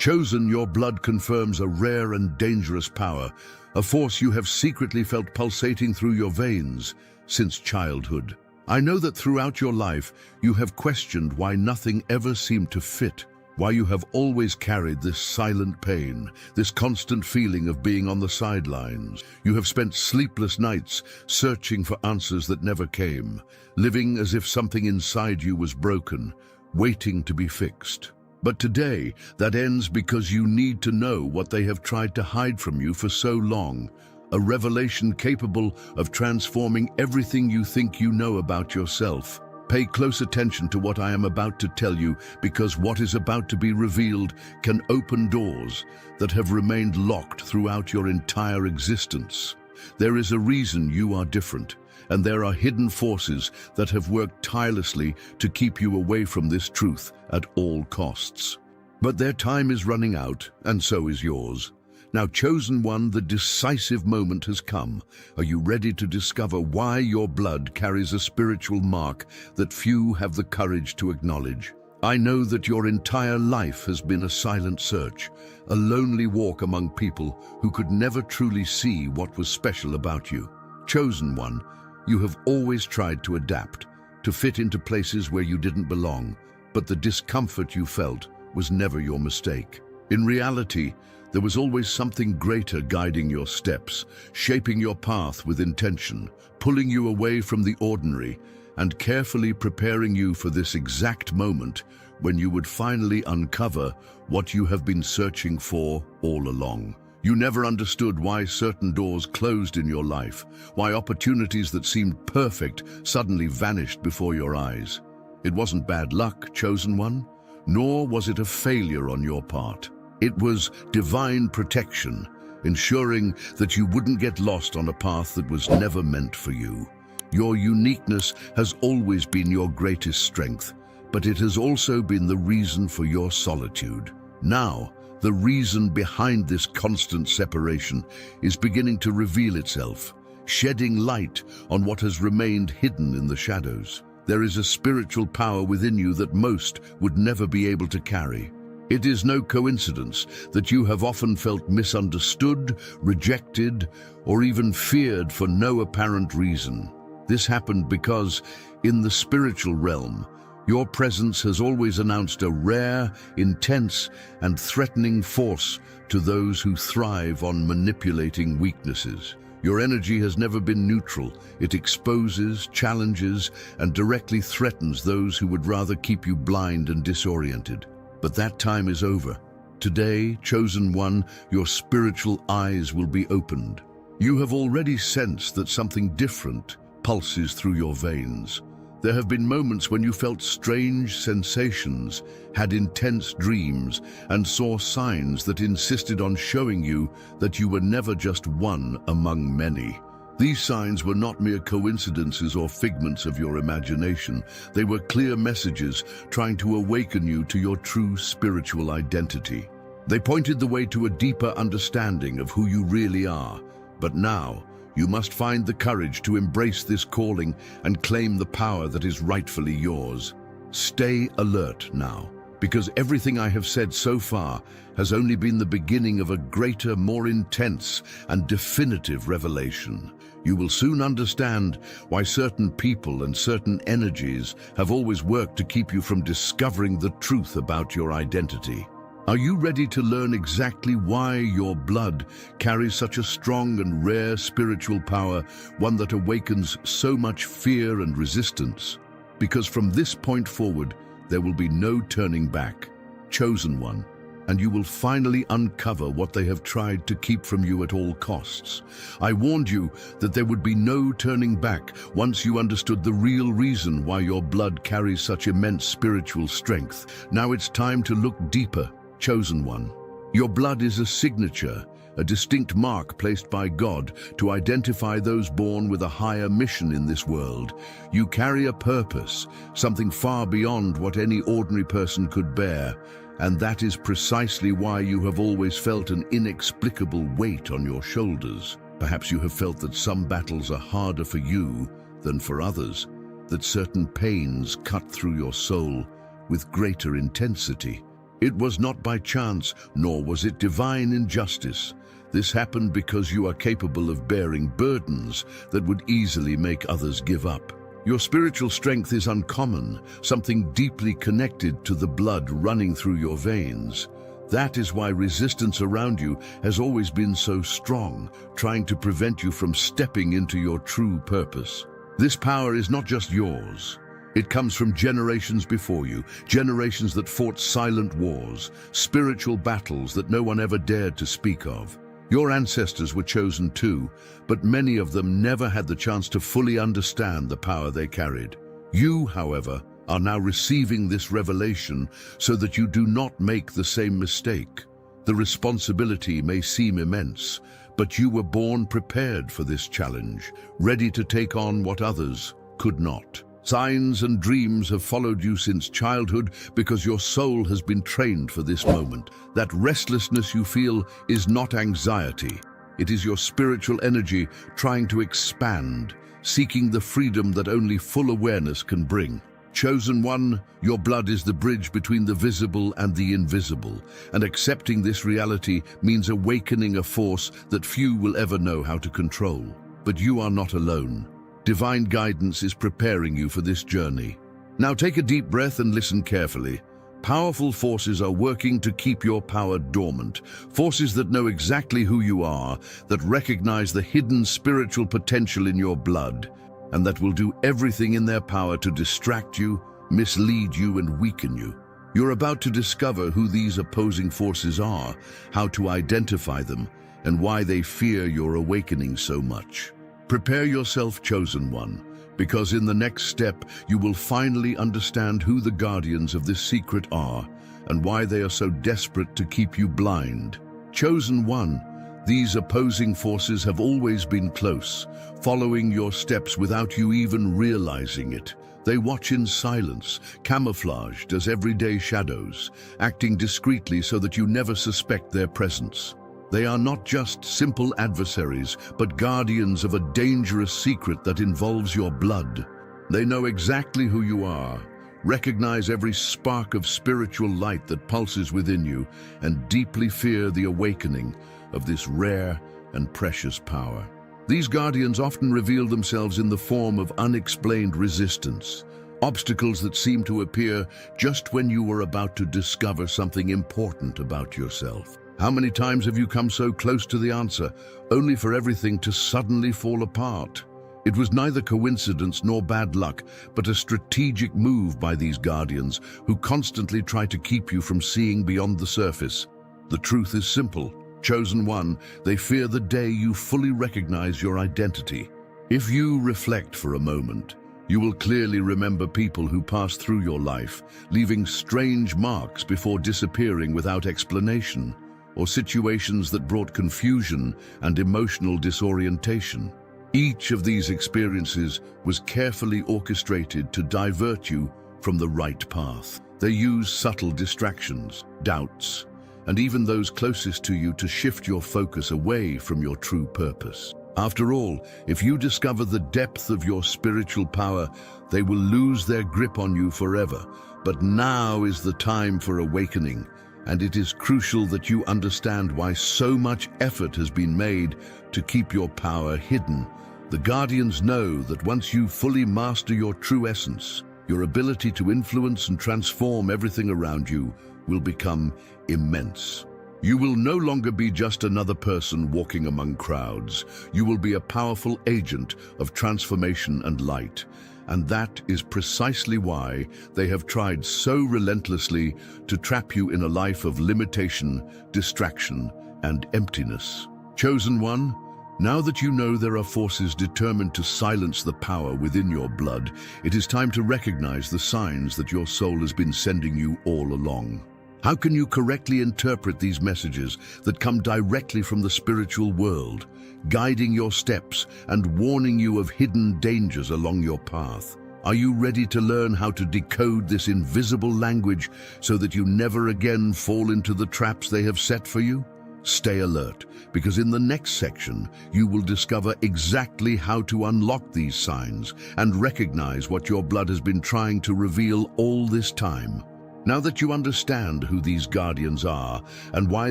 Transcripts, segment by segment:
Chosen, your blood confirms a rare and dangerous power, a force you have secretly felt pulsating through your veins since childhood. I know that throughout your life, you have questioned why nothing ever seemed to fit, why you have always carried this silent pain, this constant feeling of being on the sidelines. You have spent sleepless nights searching for answers that never came, living as if something inside you was broken, waiting to be fixed. But today, that ends because you need to know what they have tried to hide from you for so long, a revelation capable of transforming everything you think you know about yourself. Pay close attention to what I am about to tell you, because what is about to be revealed can open doors that have remained locked throughout your entire existence. There is a reason you are different, and there are hidden forces that have worked tirelessly to keep you away from this truth at all costs. But their time is running out, and so is yours. Now, chosen one, the decisive moment has come. Are you ready to discover why your blood carries a spiritual mark that few have the courage to acknowledge? I know that your entire life has been a silent search, a lonely walk among people who could never truly see what was special about you. Chosen one, you have always tried to adapt, to fit into places where you didn't belong, but the discomfort you felt was never your mistake. In reality, there was always something greater guiding your steps, shaping your path with intention, pulling you away from the ordinary, and carefully preparing you for this exact moment when you would finally uncover what you have been searching for all along. You never understood why certain doors closed in your life, why opportunities that seemed perfect suddenly vanished before your eyes. It wasn't bad luck, chosen one, nor was it a failure on your part. It was divine protection, ensuring that you wouldn't get lost on a path that was never meant for you. Your uniqueness has always been your greatest strength, but it has also been the reason for your solitude. Now, the reason behind this constant separation is beginning to reveal itself, shedding light on what has remained hidden in the shadows. There is a spiritual power within you that most would never be able to carry. It is no coincidence that you have often felt misunderstood, rejected, or even feared for no apparent reason. This happened because, in the spiritual realm, your presence has always announced a rare, intense, and threatening force to those who thrive on manipulating weaknesses. Your energy has never been neutral. It exposes, challenges, and directly threatens those who would rather keep you blind and disoriented. But that time is over. Today, chosen one, your spiritual eyes will be opened. You have already sensed that something different pulses through your veins. There have been moments when you felt strange sensations, had intense dreams, and saw signs that insisted on showing you that you were never just one among many. These signs were not mere coincidences or figments of your imagination. They were clear messages trying to awaken you to your true spiritual identity. They pointed the way to a deeper understanding of who you really are. But now, you must find the courage to embrace this calling and claim the power that is rightfully yours. Stay alert now, because everything I have said so far has only been the beginning of a greater, more intense, and definitive revelation. You will soon understand why certain people and certain energies have always worked to keep you from discovering the truth about your identity. Are you ready to learn exactly why your blood carries such a strong and rare spiritual power, one that awakens so much fear and resistance? Because from this point forward, there will be no turning back. Chosen one, and you will finally uncover what they have tried to keep from you at all costs. I warned you that there would be no turning back once you understood the real reason why your blood carries such immense spiritual strength. Now it's time to look deeper, chosen one. Your blood is a signature, a distinct mark placed by God to identify those born with a higher mission in this world. You carry a purpose, something far beyond what any ordinary person could bear, and that is precisely why you have always felt an inexplicable weight on your shoulders. Perhaps you have felt that some battles are harder for you than for others, that certain pains cut through your soul with greater intensity. It was not by chance, nor was it divine injustice. This happened because you are capable of bearing burdens that would easily make others give up. Your spiritual strength is uncommon, something deeply connected to the blood running through your veins. That is why resistance around you has always been so strong, trying to prevent you from stepping into your true purpose. This power is not just yours. It comes from generations before you, generations that fought silent wars, spiritual battles that no one ever dared to speak of. Your ancestors were chosen too, but many of them never had the chance to fully understand the power they carried. You, however, are now receiving this revelation so that you do not make the same mistake. The responsibility may seem immense, but you were born prepared for this challenge, ready to take on what others could not. Signs and dreams have followed you since childhood because your soul has been trained for this moment. That restlessness you feel is not anxiety. It is your spiritual energy trying to expand, seeking the freedom that only full awareness can bring. Chosen one, your blood is the bridge between the visible and the invisible, and accepting this reality means awakening a force that few will ever know how to control. But you are not alone. Divine guidance is preparing you for this journey. Now take a deep breath and listen carefully. Powerful forces are working to keep your power dormant. Forces that know exactly who you are, that recognize the hidden spiritual potential in your blood, and that will do everything in their power to distract you, mislead you, and weaken you. You're about to discover who these opposing forces are, how to identify them, and why they fear your awakening so much. Prepare yourself, chosen one, because in the next step you will finally understand who the guardians of this secret are and why they are so desperate to keep you blind. Chosen one, these opposing forces have always been close, following your steps without you even realizing it. They watch in silence, camouflaged as everyday shadows, acting discreetly so that you never suspect their presence. They are not just simple adversaries, but guardians of a dangerous secret that involves your blood. They know exactly who you are, recognize every spark of spiritual light that pulses within you, and deeply fear the awakening of this rare and precious power. These guardians often reveal themselves in the form of unexplained resistance, obstacles that seem to appear just when you were about to discover something important about yourself. How many times have you come so close to the answer, only for everything to suddenly fall apart? It was neither coincidence nor bad luck, but a strategic move by these guardians who constantly try to keep you from seeing beyond the surface. The truth is simple. Chosen one, they fear the day you fully recognize your identity. If you reflect for a moment, you will clearly remember people who passed through your life, leaving strange marks before disappearing without explanation, or situations that brought confusion and emotional disorientation. Each of these experiences was carefully orchestrated to divert you from the right path. They use subtle distractions, doubts, and even those closest to you to shift your focus away from your true purpose. After all, if you discover the depth of your spiritual power, they will lose their grip on you forever. But now is the time for awakening, and it is crucial that you understand why so much effort has been made to keep your power hidden. The Guardians know that once you fully master your true essence, your ability to influence and transform everything around you will become immense. You will no longer be just another person walking among crowds. You will be a powerful agent of transformation and light. And that is precisely why they have tried so relentlessly to trap you in a life of limitation, distraction, and emptiness. Chosen one, now that you know there are forces determined to silence the power within your blood, it is time to recognize the signs that your soul has been sending you all along. How can you correctly interpret these messages that come directly from the spiritual world, guiding your steps and warning you of hidden dangers along your path? Are you ready to learn how to decode this invisible language so that you never again fall into the traps they have set for you? Stay alert, because in the next section, you will discover exactly how to unlock these signs and recognize what your blood has been trying to reveal all this time. Now that you understand who these guardians are and why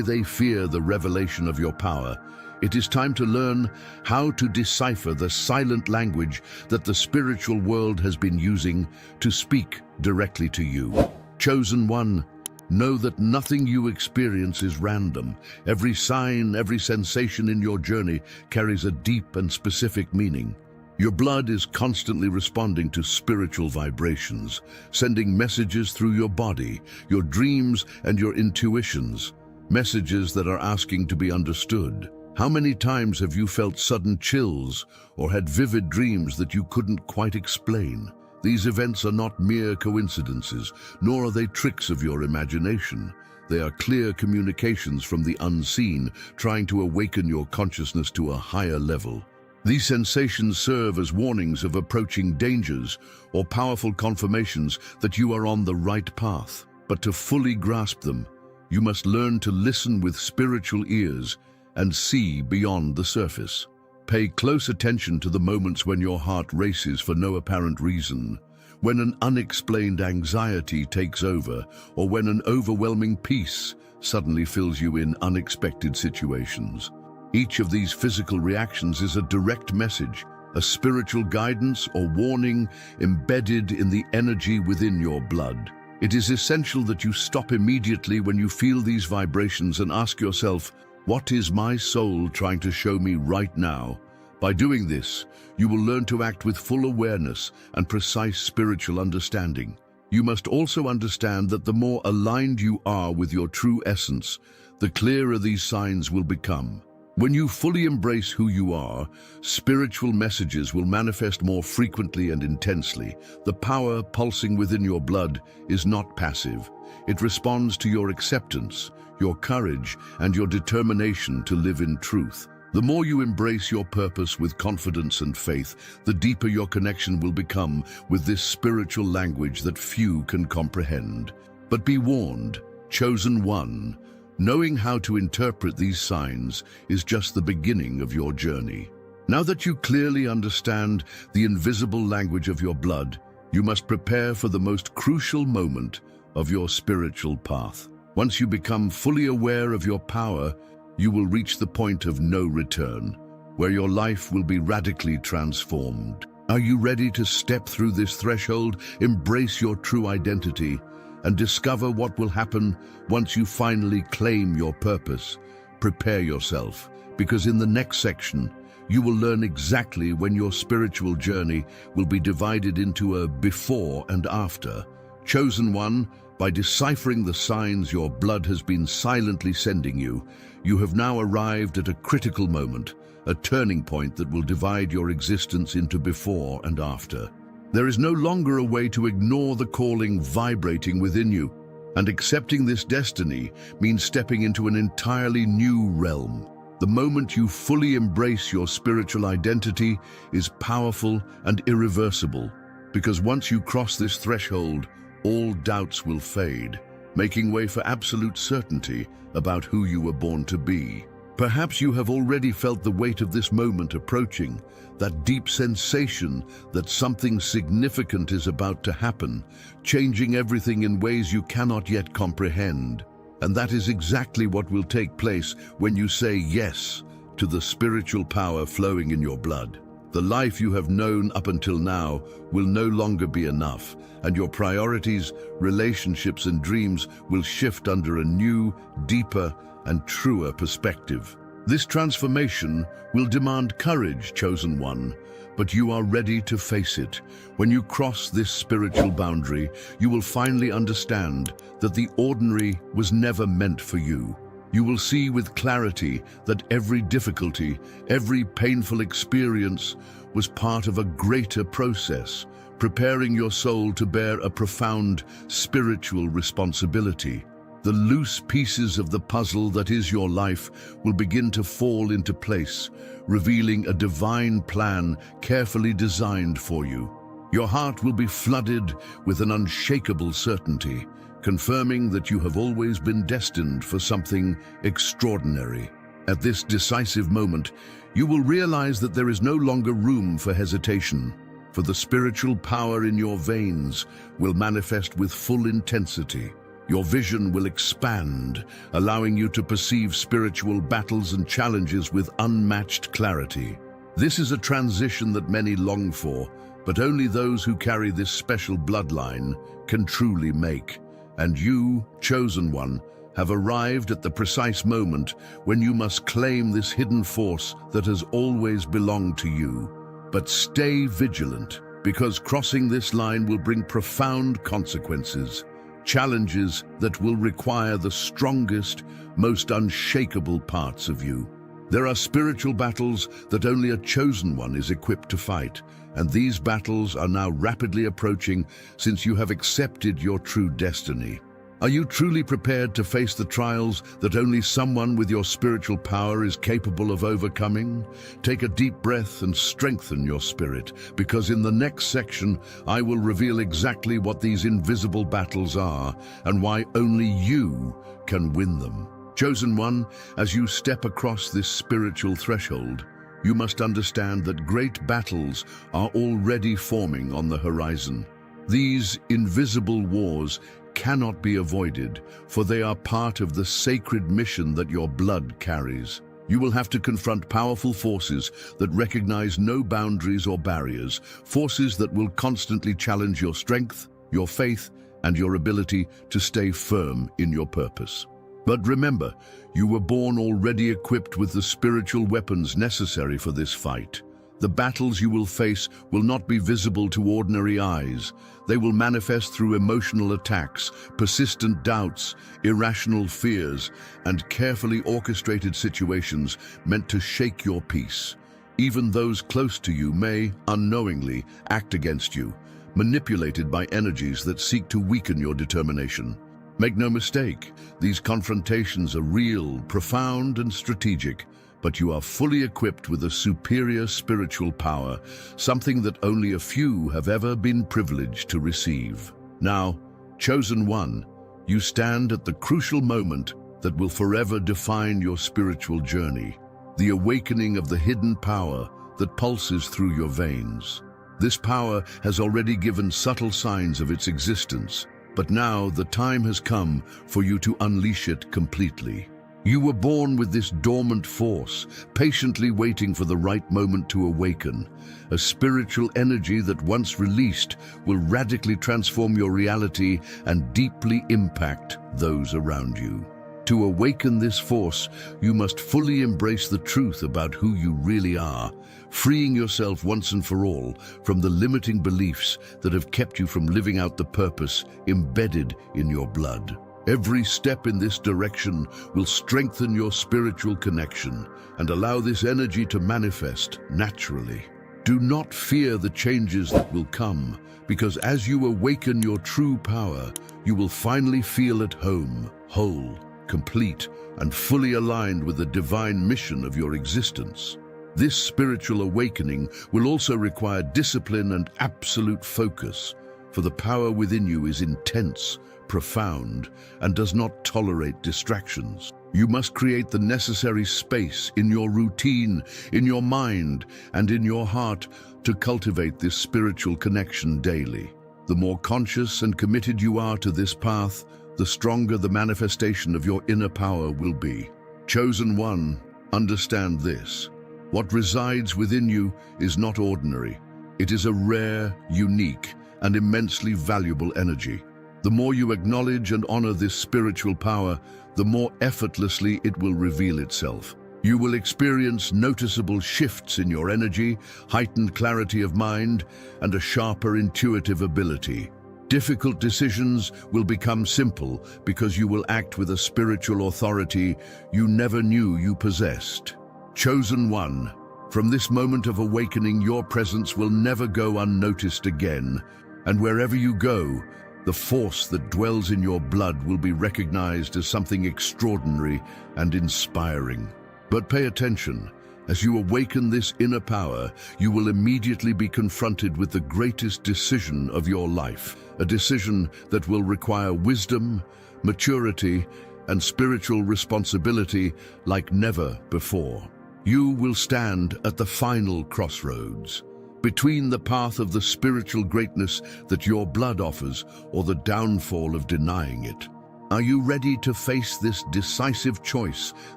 they fear the revelation of your power, it is time to learn how to decipher the silent language that the spiritual world has been using to speak directly to you. Chosen one, know that nothing you experience is random. Every sign, every sensation in your journey carries a deep and specific meaning. Your blood is constantly responding to spiritual vibrations, sending messages through your body, your dreams, and your intuitions, messages that are asking to be understood. How many times have you felt sudden chills or had vivid dreams that you couldn't quite explain? These events are not mere coincidences, nor are they tricks of your imagination. They are clear communications from the unseen, trying to awaken your consciousness to a higher level. These sensations serve as warnings of approaching dangers or powerful confirmations that you are on the right path. But to fully grasp them, you must learn to listen with spiritual ears and see beyond the surface. Pay close attention to the moments when your heart races for no apparent reason, when an unexplained anxiety takes over, or when an overwhelming peace suddenly fills you in unexpected situations. Each of these physical reactions is a direct message, a spiritual guidance or warning embedded in the energy within your blood. It is essential that you stop immediately when you feel these vibrations and ask yourself, what is my soul trying to show me right now? By doing this, you will learn to act with full awareness and precise spiritual understanding. You must also understand that the more aligned you are with your true essence, the clearer these signs will become. When you fully embrace who you are, spiritual messages will manifest more frequently and intensely. The power pulsing within your blood is not passive. It responds to your acceptance, your courage, and your determination to live in truth. The more you embrace your purpose with confidence and faith, the deeper your connection will become with this spiritual language that few can comprehend. But be warned, chosen one, knowing how to interpret these signs is just the beginning of your journey. Now that you clearly understand the invisible language of your blood, you must prepare for the most crucial moment of your spiritual path. Once you become fully aware of your power, you will reach the point of no return, where your life will be radically transformed. Are you ready to step through this threshold, embrace your true identity, and discover what will happen once you finally claim your purpose? Prepare yourself, because in the next section, you will learn exactly when your spiritual journey will be divided into a before and after. Chosen one, by deciphering the signs your blood has been silently sending you, you have now arrived at a critical moment, a turning point that will divide your existence into before and after. There is no longer a way to ignore the calling vibrating within you, and accepting this destiny means stepping into an entirely new realm. The moment you fully embrace your spiritual identity is powerful and irreversible, because once you cross this threshold, all doubts will fade, making way for absolute certainty about who you were born to be. Perhaps you have already felt the weight of this moment approaching, that deep sensation that something significant is about to happen, changing everything in ways you cannot yet comprehend. And that is exactly what will take place when you say yes to the spiritual power flowing in your blood. The life you have known up until now will no longer be enough, and your priorities, relationships, and dreams will shift under a new, deeper, and truer perspective. This transformation will demand courage, chosen one, but you are ready to face it. When you cross this spiritual boundary, you will finally understand that the ordinary was never meant for you. You will see with clarity that every difficulty, every painful experience was part of a greater process, preparing your soul to bear a profound spiritual responsibility. The loose pieces of the puzzle that is your life will begin to fall into place, revealing a divine plan carefully designed for you. Your heart will be flooded with an unshakable certainty, confirming that you have always been destined for something extraordinary. At this decisive moment, you will realize that there is no longer room for hesitation, for the spiritual power in your veins will manifest with full intensity. Your vision will expand, allowing you to perceive spiritual battles and challenges with unmatched clarity. This is a transition that many long for, but only those who carry this special bloodline can truly make. And you, chosen one, have arrived at the precise moment when you must claim this hidden force that has always belonged to you. But stay vigilant, because crossing this line will bring profound consequences, challenges that will require the strongest, most unshakable parts of you. There are spiritual battles that only a chosen one is equipped to fight, and these battles are now rapidly approaching since you have accepted your true destiny. Are you truly prepared to face the trials that only someone with your spiritual power is capable of overcoming? Take a deep breath and strengthen your spirit, because in the next section, I will reveal exactly what these invisible battles are and why only you can win them. Chosen one, as you step across this spiritual threshold, you must understand that great battles are already forming on the horizon. These invisible wars cannot be avoided, for they are part of the sacred mission that your blood carries. You will have to confront powerful forces that recognize no boundaries or barriers, forces that will constantly challenge your strength, your faith, and your ability to stay firm in your purpose. But remember, you were born already equipped with the spiritual weapons necessary for this fight. The battles you will face will not be visible to ordinary eyes. They will manifest through emotional attacks, persistent doubts, irrational fears, and carefully orchestrated situations meant to shake your peace. Even those close to you may, unknowingly, act against you, manipulated by energies that seek to weaken your determination. Make no mistake, these confrontations are real, profound, and strategic, but you are fully equipped with a superior spiritual power, something that only a few have ever been privileged to receive. Now, chosen one, you stand at the crucial moment that will forever define your spiritual journey, the awakening of the hidden power that pulses through your veins. This power has already given subtle signs of its existence, but now the time has come for you to unleash it completely. You were born with this dormant force, patiently waiting for the right moment to awaken, a spiritual energy that once released will radically transform your reality and deeply impact those around you. To awaken this force, you must fully embrace the truth about who you really are, freeing yourself once and for all from the limiting beliefs that have kept you from living out the purpose embedded in your blood. Every step in this direction will strengthen your spiritual connection and allow this energy to manifest naturally. Do not fear the changes that will come, because as you awaken your true power, you will finally feel at home, whole, complete, and fully aligned with the divine mission of your existence. This spiritual awakening will also require discipline and absolute focus, for the power within you is intense, profound, and does not tolerate distractions. You must create the necessary space in your routine, in your mind, and in your heart to cultivate this spiritual connection daily. The more conscious and committed you are to this path, the stronger the manifestation of your inner power will be. Chosen one, understand this. What resides within you is not ordinary. It is a rare, unique, and immensely valuable energy. The more you acknowledge and honor this spiritual power, the more effortlessly it will reveal itself. You will experience noticeable shifts in your energy, heightened clarity of mind, and a sharper intuitive ability. Difficult decisions will become simple because you will act with a spiritual authority you never knew you possessed. Chosen one, from this moment of awakening, your presence will never go unnoticed again, and wherever you go, the force that dwells in your blood will be recognized as something extraordinary and inspiring. But pay attention. As you awaken this inner power, you will immediately be confronted with the greatest decision of your life, a decision that will require wisdom, maturity, and spiritual responsibility like never before. You will stand at the final crossroads, between the path of the spiritual greatness that your blood offers or the downfall of denying it. Are you ready to face this decisive choice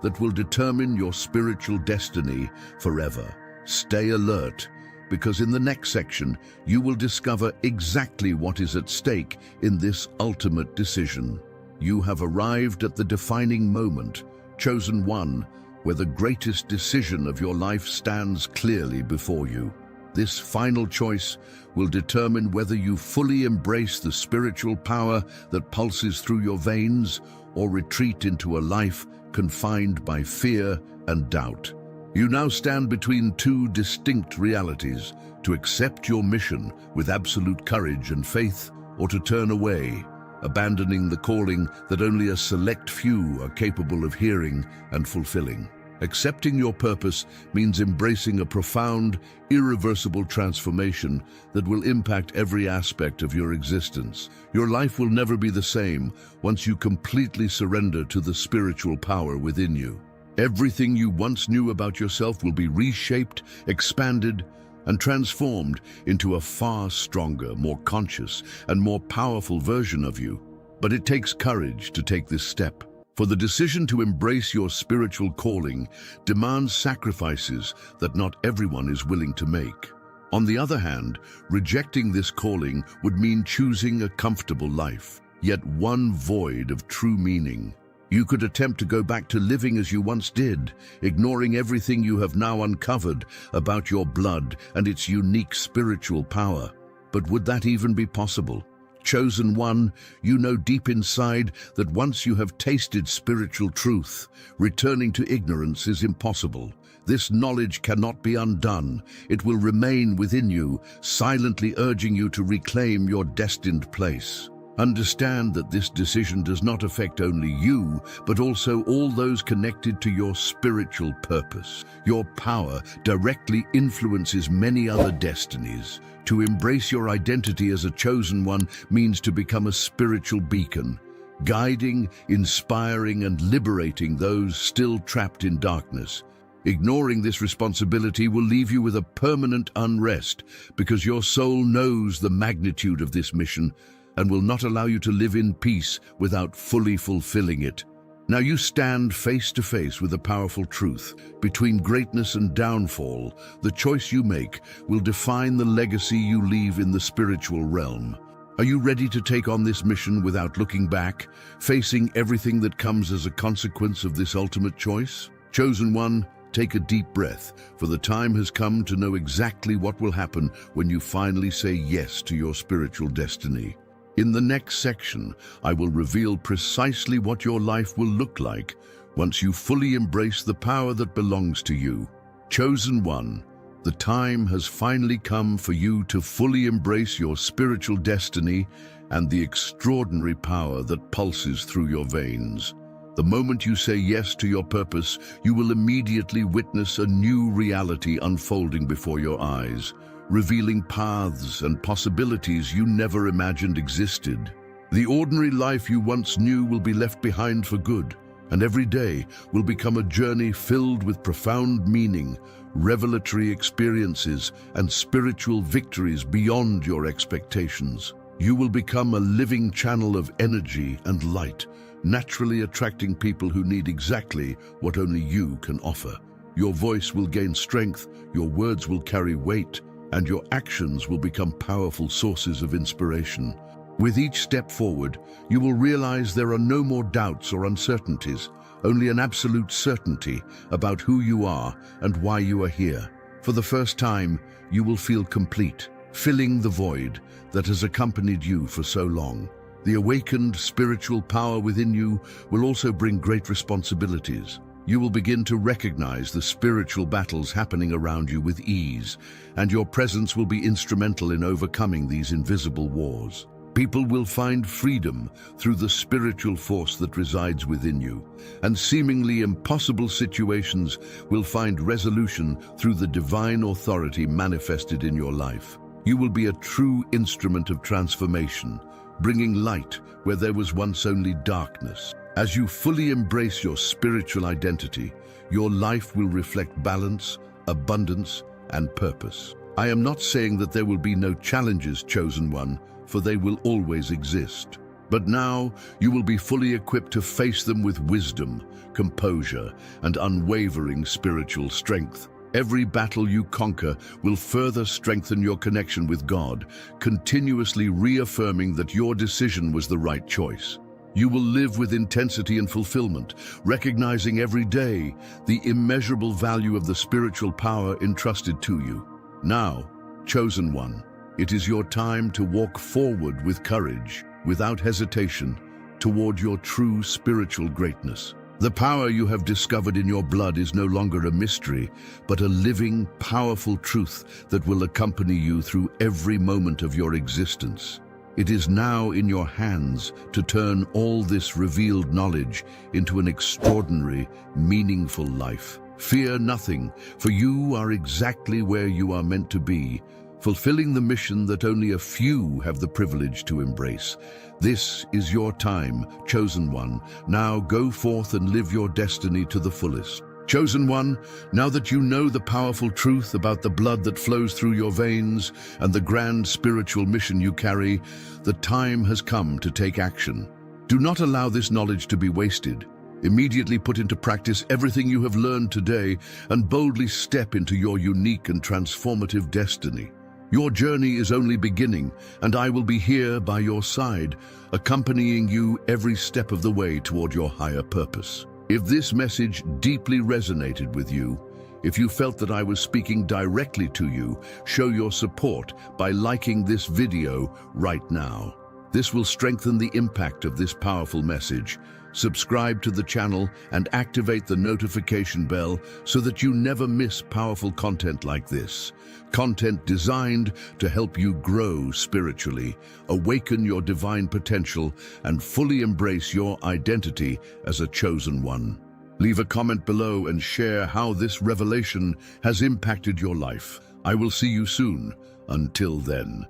that will determine your spiritual destiny forever? Stay alert, because in the next section, you will discover exactly what is at stake in this ultimate decision. You have arrived at the defining moment, chosen one, where the greatest decision of your life stands clearly before you. This final choice will determine whether you fully embrace the spiritual power that pulses through your veins or retreat into a life confined by fear and doubt. You now stand between two distinct realities: to accept your mission with absolute courage and faith, or to turn away, abandoning the calling that only a select few are capable of hearing and fulfilling. Accepting your purpose means embracing a profound, irreversible transformation that will impact every aspect of your existence. Your life will never be the same once you completely surrender to the spiritual power within you. Everything you once knew about yourself will be reshaped, expanded, and transformed into a far stronger, more conscious, and more powerful version of you. But it takes courage to take this step. For the decision to embrace your spiritual calling demands sacrifices that not everyone is willing to make. On the other hand, rejecting this calling would mean choosing a comfortable life, yet one void of true meaning. You could attempt to go back to living as you once did, ignoring everything you have now uncovered about your blood and its unique spiritual power. But would that even be possible? Chosen one, you know deep inside that once you have tasted spiritual truth, returning to ignorance is impossible. This knowledge cannot be undone. It will remain within you, silently urging you to reclaim your destined place. Understand that this decision does not affect only you, but also all those connected to your spiritual purpose. Your power directly influences many other destinies. To embrace your identity as a chosen one means to become a spiritual beacon, guiding, inspiring, and liberating those still trapped in darkness. Ignoring this responsibility will leave you with a permanent unrest, because your soul knows the magnitude of this mission and will not allow you to live in peace without fully fulfilling it. Now you stand face to face with a powerful truth. Between greatness and downfall, the choice you make will define the legacy you leave in the spiritual realm. Are you ready to take on this mission without looking back, facing everything that comes as a consequence of this ultimate choice? Chosen one, take a deep breath, for the time has come to know exactly what will happen when you finally say yes to your spiritual destiny. In the next section, I will reveal precisely what your life will look like once you fully embrace the power that belongs to you. Chosen one, the time has finally come for you to fully embrace your spiritual destiny and the extraordinary power that pulses through your veins. The moment you say yes to your purpose, you will immediately witness a new reality unfolding before your eyes, revealing paths and possibilities you never imagined existed. The ordinary life you once knew will be left behind for good, and every day will become a journey filled with profound meaning, revelatory experiences, and spiritual victories beyond your expectations. You will become a living channel of energy and light, naturally attracting people who need exactly what only you can offer. Your voice will gain strength, your words will carry weight, and your actions will become powerful sources of inspiration. With each step forward, you will realize there are no more doubts or uncertainties, only an absolute certainty about who you are and why you are here. For the first time, you will feel complete, filling the void that has accompanied you for so long. The awakened spiritual power within you will also bring great responsibilities. You will begin to recognize the spiritual battles happening around you with ease, and your presence will be instrumental in overcoming these invisible wars. People will find freedom through the spiritual force that resides within you, and seemingly impossible situations will find resolution through the divine authority manifested in your life. You will be a true instrument of transformation, bringing light where there was once only darkness. As you fully embrace your spiritual identity, your life will reflect balance, abundance, and purpose. I am not saying that there will be no challenges, chosen one, for they will always exist. But now you will be fully equipped to face them with wisdom, composure, and unwavering spiritual strength. Every battle you conquer will further strengthen your connection with God, continuously reaffirming that your decision was the right choice. You will live with intensity and fulfillment, recognizing every day the immeasurable value of the spiritual power entrusted to you. Now, chosen one, it is your time to walk forward with courage, without hesitation, toward your true spiritual greatness. The power you have discovered in your blood is no longer a mystery, but a living, powerful truth that will accompany you through every moment of your existence. It is now in your hands to turn all this revealed knowledge into an extraordinary, meaningful life. Fear nothing, for you are exactly where you are meant to be, fulfilling the mission that only a few have the privilege to embrace. This is your time, chosen one. Now go forth and live your destiny to the fullest. Chosen one, now that you know the powerful truth about the blood that flows through your veins and the grand spiritual mission you carry, the time has come to take action. Do not allow this knowledge to be wasted. Immediately put into practice everything you have learned today and boldly step into your unique and transformative destiny. Your journey is only beginning, and I will be here by your side, accompanying you every step of the way toward your higher purpose. If this message deeply resonated with you, if you felt that I was speaking directly to you, show your support by liking this video right now. This will strengthen the impact of this powerful message. Subscribe to the channel and activate the notification bell so that you never miss powerful content like this. Content designed to help you grow spiritually, awaken your divine potential, and fully embrace your identity as a chosen one. Leave a comment below and share how this revelation has impacted your life. I will see you soon. Until then.